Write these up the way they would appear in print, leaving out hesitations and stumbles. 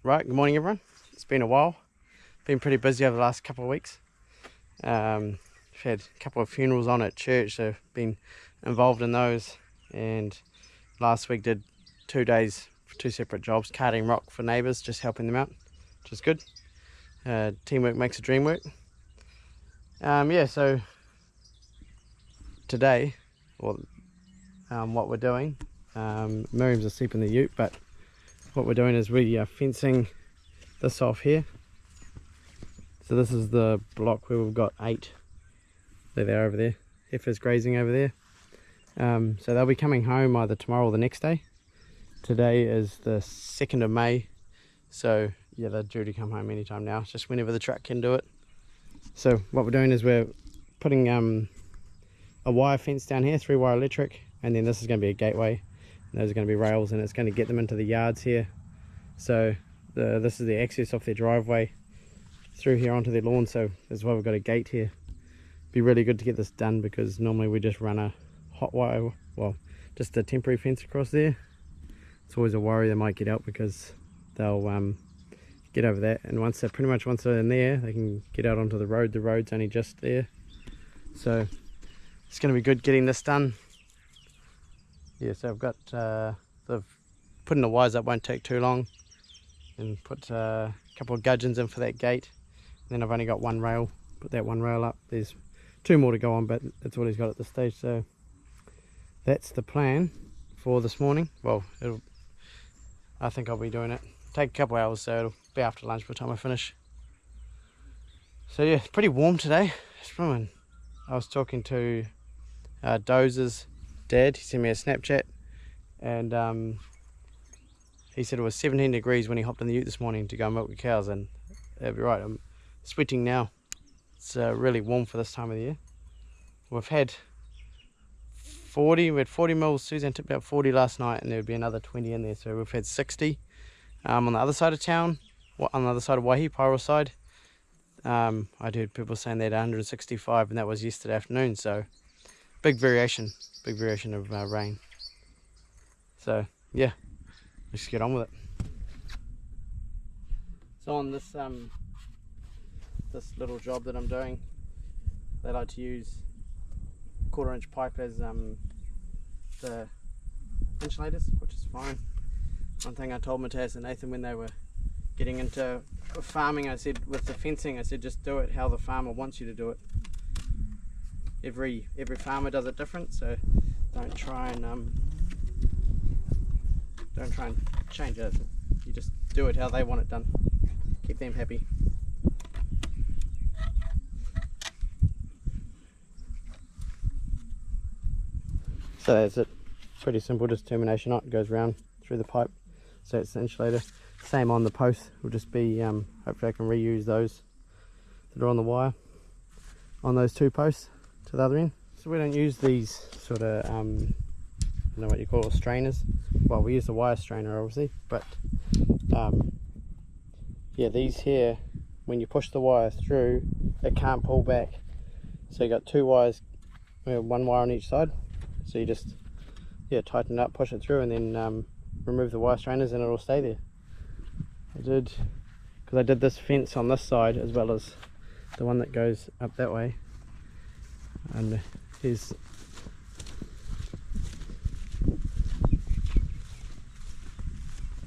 Right, good morning everyone. It's been a while. Been pretty busy over the last couple of weeks. We've had a couple of funerals on at church, so been involved in those. And last week did 2 days for 2 separate jobs, carting rock for neighbours, just helping them out, which is good. Teamwork makes the dream work. Yeah, so today, what we're doing, Miriam's asleep in the ute, but what we're doing is we are fencing this off here. So this is the block where we've got 8. They're over there, heifers grazing over there. So they'll be coming home either tomorrow or the next day. Today is the 2nd of May, so yeah, they're due to come home anytime now. It's just whenever the truck can do it. So what we're doing is we're putting a wire fence down here, 3-wire electric, and then this is going to be a gateway. And those are going to be rails, and it's going to get them into the yards here. So this is the access off their driveway through here onto their lawn, so that's why we've got a gate here. Be really good to get this done, because normally we just run a hot wire, well, just a temporary fence across there. It's always a worry they might get out, because they'll get over that, and once they're in there, they can get out onto the road. The road's only just there, so it's going to be good getting this done. Yeah, so I've got putting the wires up won't take too long, and put a couple of gudgeons in for that gate. And then I've only got 1 rail, put that 1 rail up. There's 2 more to go on, but that's all he's got at this stage. So that's the plan for this morning. Well, I think I'll be doing it. Take a couple hours, so it'll be after lunch by the time I finish. So yeah, it's pretty warm today. It's from I was talking to Dozer's dad. He sent me a Snapchat, and he said it was 17 degrees when he hopped in the ute this morning to go milk the cows, and that'd be right. I'm sweating now. It's really warm for this time of the year. We've had 40 mils. Suzanne took about 40 last night, and there would be another 20 in there, so we've had 60. On the other side of town, on the other side of Waihi, Pyro side, I'd heard people saying they had 165, and that was yesterday afternoon. So big variation of rain. So yeah, let's get on with it. So on this this little job that I'm doing, they like to use 1/4-inch pipe as the insulators, which is fine. One thing I told Matthias and Nathan when they were getting into farming, I said with the fencing, I said just do it how the farmer wants you to do it. Every farmer does it different, so don't try and change it. You just do it how they want it done. Keep them happy. So that's it. Pretty simple, just termination knot goes round through the pipe. So it's the insulator. Same on the post. Will just be hopefully I can reuse those that are on the wire on those 2 posts to the other end. So we don't use these sort of I don't know what you call it, strainers. Well, we use the wire strainer obviously, but yeah, these here, when you push the wire through, it can't pull back. So you got 2 wires, 1 wire on each side. So you just tighten it up, push it through, and then remove the wire strainers, and it'll stay there. Because I did this fence on this side as well as the one that goes up that way. And here's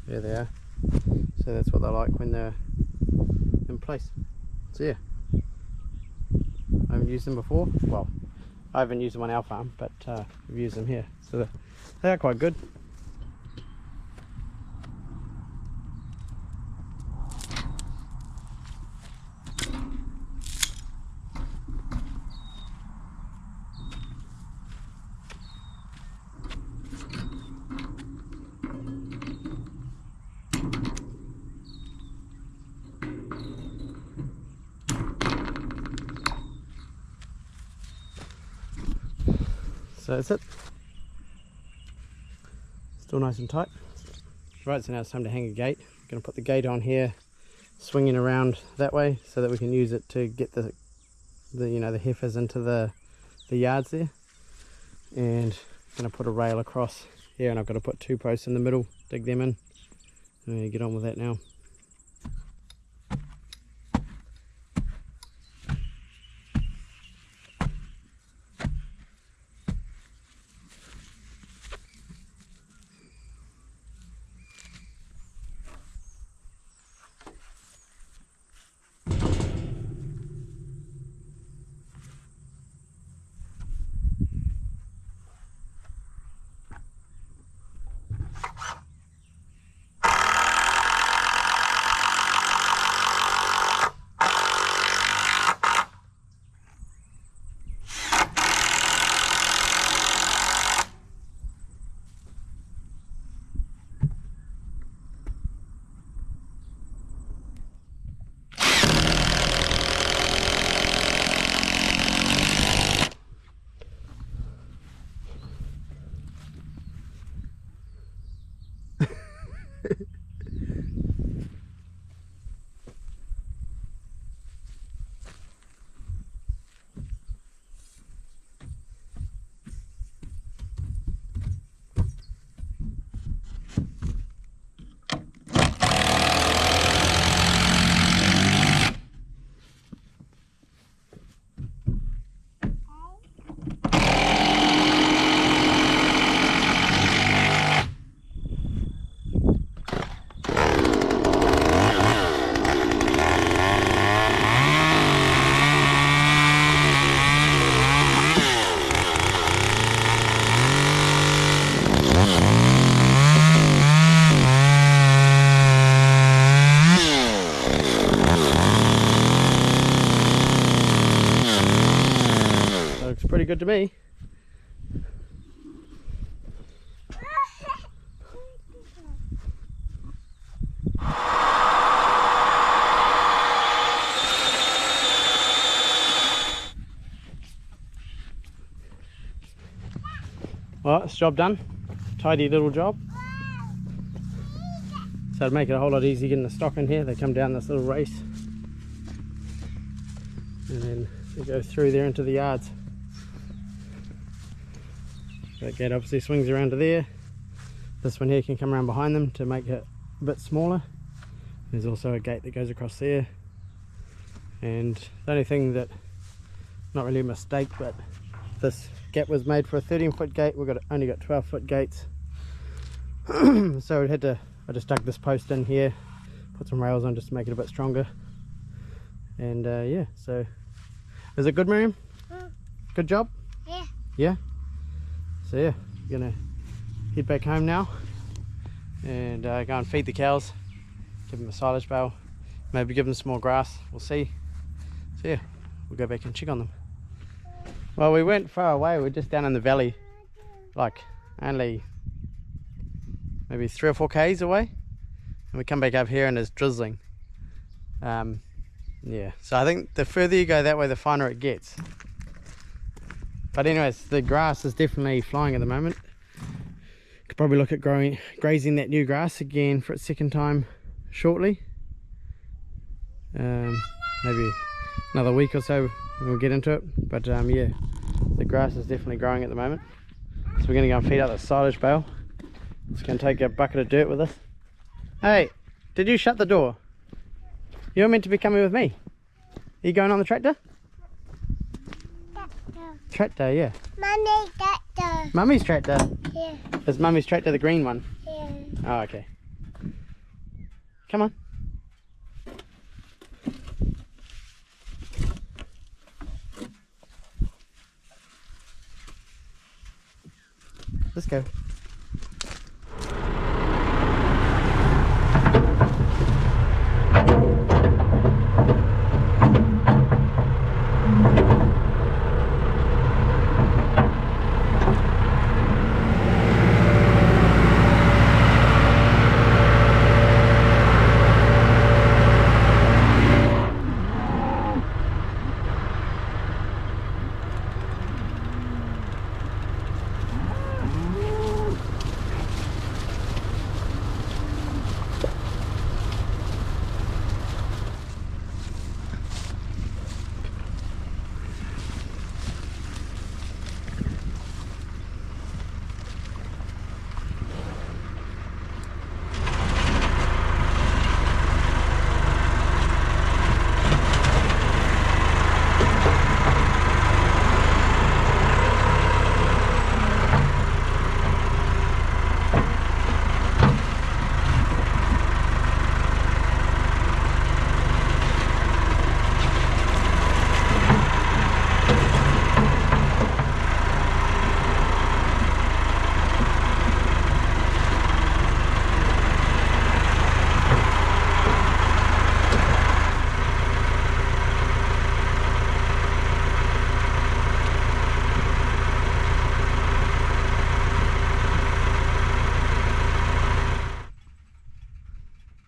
there they are. So that's what they're like when they're in place. So yeah, I haven't used them before. Well, I haven't used them on our farm, but we've used them here, so they are quite good. So that's it. Still nice and tight. Right, so now it's time to hang a gate. I'm going to put the gate on here, swinging around that way, so that we can use it to get the heifers into the yards there. And I'm going to put a rail across here, and I've got to put 2 posts in the middle, dig them in. I'm going to get on with that now. pretty good to me. Well, it's job done. Tidy little job. So it'd make it a whole lot easier getting the stock in here. They come down this little race and then they go through there into the yards. That gate obviously swings around to there. This one here can come around behind them to make it a bit smaller. There's also a gate that goes across there. And the only thing that, not really a mistake, but this gap was made for a 13-foot gate. We've only got 12-foot gates. So I just dug this post in here, put some rails on just to make it a bit stronger. And yeah, so is it good, Miriam? Good job? Yeah. Yeah? So yeah, we're gonna head back home now and go and feed the cows, give them a silage bale, maybe give them some more grass, we'll see. So yeah, we'll go back and check on them. Well, we weren't far away, we're just down in the valley, like only maybe 3 or 4 k's away, and we come back up here and it's drizzling. Yeah, so I think the further you go that way, the finer it gets. But anyways, the grass is definitely flying at the moment. Could probably look at grazing that new grass again for its second time shortly. Maybe another week or so and we'll get into it. But yeah, the grass is definitely growing at the moment. So we're going to go and feed out the silage bale. Just going to take a bucket of dirt with us. Hey, did you shut the door? You're meant to be coming with me. Are you going on the tractor? Tractor, yeah. Mummy tractor. Mummy's tractor? Yeah. Is Mummy's tractor the green one? Yeah. Oh, okay. Come on. Let's go.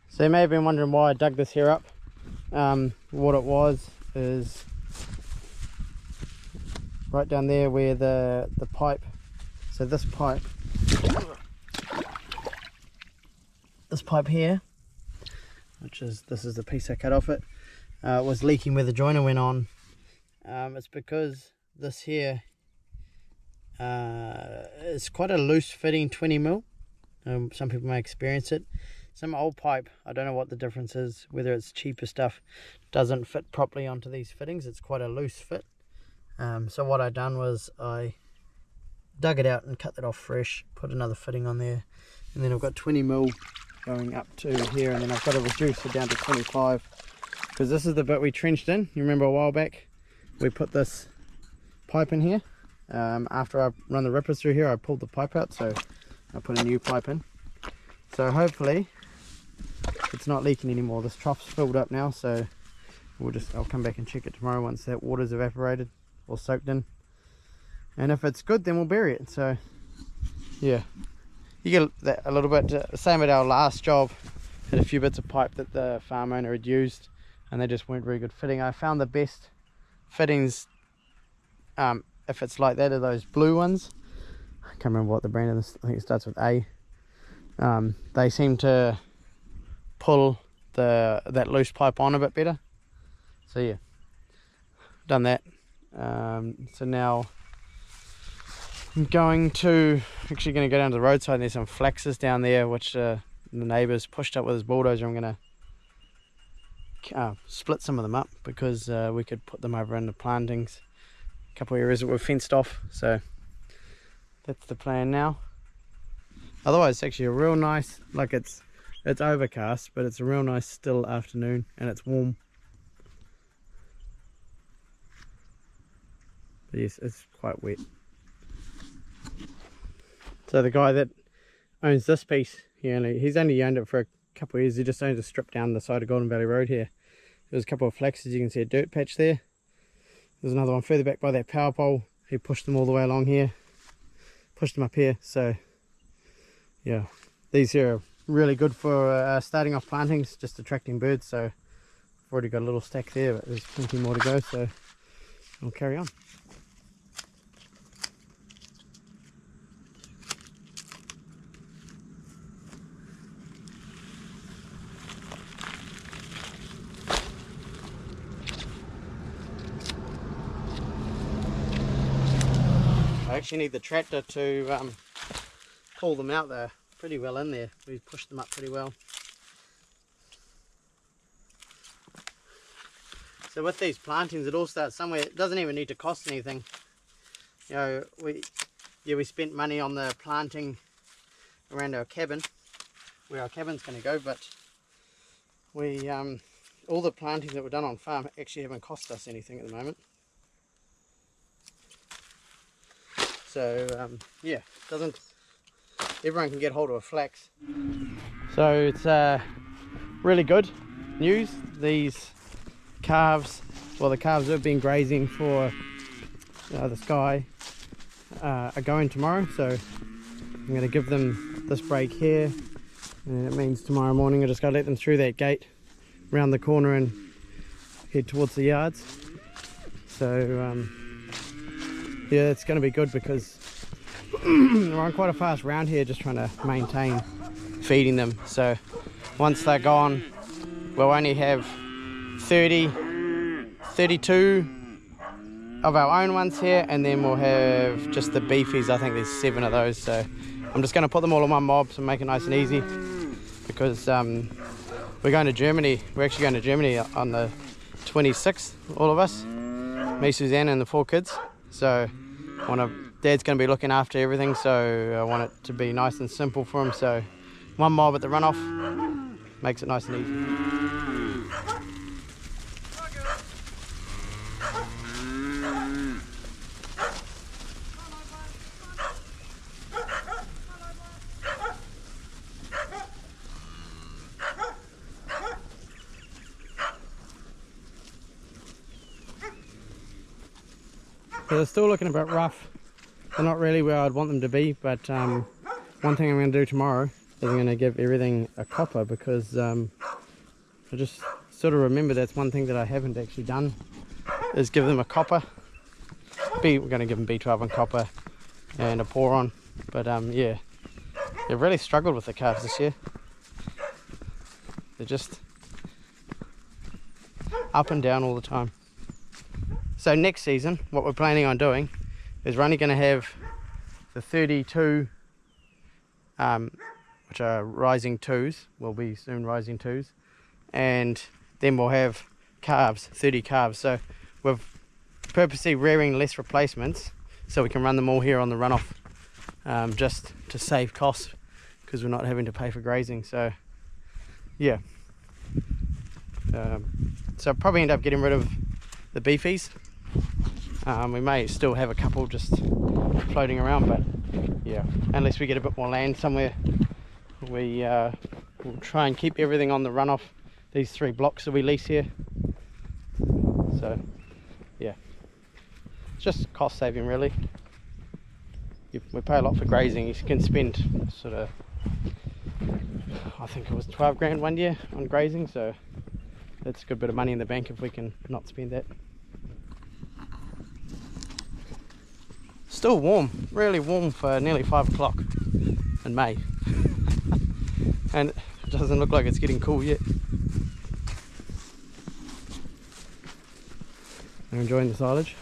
So you may have been wondering why I dug this here up. What it was is right down there where the pipe, so this pipe here, this is the piece I cut off it, was leaking where the joiner went on. It's because this here is quite a loose fitting 20mm. Some people may experience it. Some old pipe, I don't know what the difference is, whether it's cheaper stuff, doesn't fit properly onto these fittings. It's quite a loose fit. So what I done was I dug it out and cut that off fresh, put another fitting on there, and then I've got 20mm going up to here, and then I've got to reduce it down to 25, because this is the bit we trenched in. You remember a while back we put this pipe in here. After I run the rippers through here, I pulled the pipe out, so I put a new pipe in. So hopefully it's not leaking anymore. This trough's filled up now, so I'll come back and check it tomorrow once that water's evaporated or soaked in. and if it's good then we'll bury it. So yeah, you get that a little bit. Same at our last job, had a few bits of pipe that the farm owner had used and they just weren't very good fitting. I found the best fittings, if it's like that, are those blue ones. I can't remember what the brand is. I think it starts with A. They seem to pull that loose pipe on a bit better. So yeah, done that. So now I'm actually going to go down to the roadside, and there's some flexes down there which the neighbours pushed up with his bulldozer. I'm going to split some of them up because we could put them over in the plantings, a couple of areas that were fenced off. So that's the plan now. Otherwise it's actually a real nice, like it's overcast, but it's a real nice still afternoon and it's warm. But yes, it's quite wet. So the guy that owns this piece, he's only owned it for a couple of years. He just owned a strip down the side of Golden Valley Road here. There's a couple of flexes, you can see a dirt patch there. There's another one further back by that power pole. He pushed them all the way along here, pushed them up here. So yeah, these here are really good for starting off plantings, just attracting birds. So I've already got a little stack there, but there's plenty more to go, so we'll carry on. I actually need the tractor to pull them out. They're pretty well in there. We've pushed them up pretty well. So with these plantings, it all starts somewhere. It doesn't even need to cost anything. You know, we spent money on the planting around our cabin, where our cabin's going to go, but we all the plantings that were done on farm actually haven't cost us anything at the moment. So yeah, everyone can get hold of a flax. So it's really good news. These calves, well, the calves have been grazing for the sky are going tomorrow, so I'm going to give them this break here, and it means tomorrow morning I just got to let them through that gate round the corner and head towards the yards. So yeah, it's going to be good because we're on quite a fast round here, just trying to maintain feeding them. So once they're gone, we'll only have 32 of our own ones here, and then we'll have just the beefies. I think there's 7 of those, so I'm just going to put them all in one mob to make it nice and easy, because we're going to Germany. We're actually going to Germany on the 26th, all of us, me, Suzanne and the 4 kids. So Dad's going to be looking after everything, so I want it to be nice and simple for him. So one mob at the runoff makes it nice and easy. So they're still looking a bit rough. They're not really where I'd want them to be, but one thing I'm going to do tomorrow is I'm going to give everything a copper, because I just sort of remember that's one thing that I haven't actually done, is give them a copper. We're going to give them B12 and copper and a boron, but yeah, they've really struggled with the calves this year. They're just up and down all the time. So next season, what we're planning on doing is we're only going to have the 32, which are rising 2s, will be soon rising 2s, and then we'll have calves, 30 calves. So we're purposely rearing less replacements so we can run them all here on the runoff, just to save costs, because we're not having to pay for grazing. So yeah, so I'll probably end up getting rid of the beefies. We may still have a couple just floating around, but yeah, unless we get a bit more land somewhere, we'll try and keep everything on the runoff, these 3 blocks that we lease here. So yeah, it's just cost saving really. we pay a lot for grazing. You can spend sort of, I think it was 12 grand one year on grazing, so that's a good bit of money in the bank if we can not spend that. Still warm, really warm for nearly 5 o'clock in May. And it doesn't look like it's getting cool yet. I'm enjoying the silage.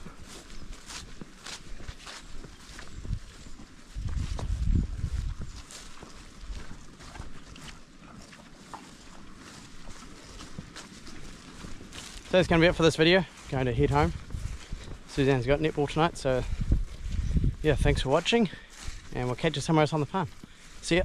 So that's going to be it for this video. Going to head home. Suzanne's got netball tonight, so yeah, thanks for watching, and we'll catch you somewhere else on the farm. See ya.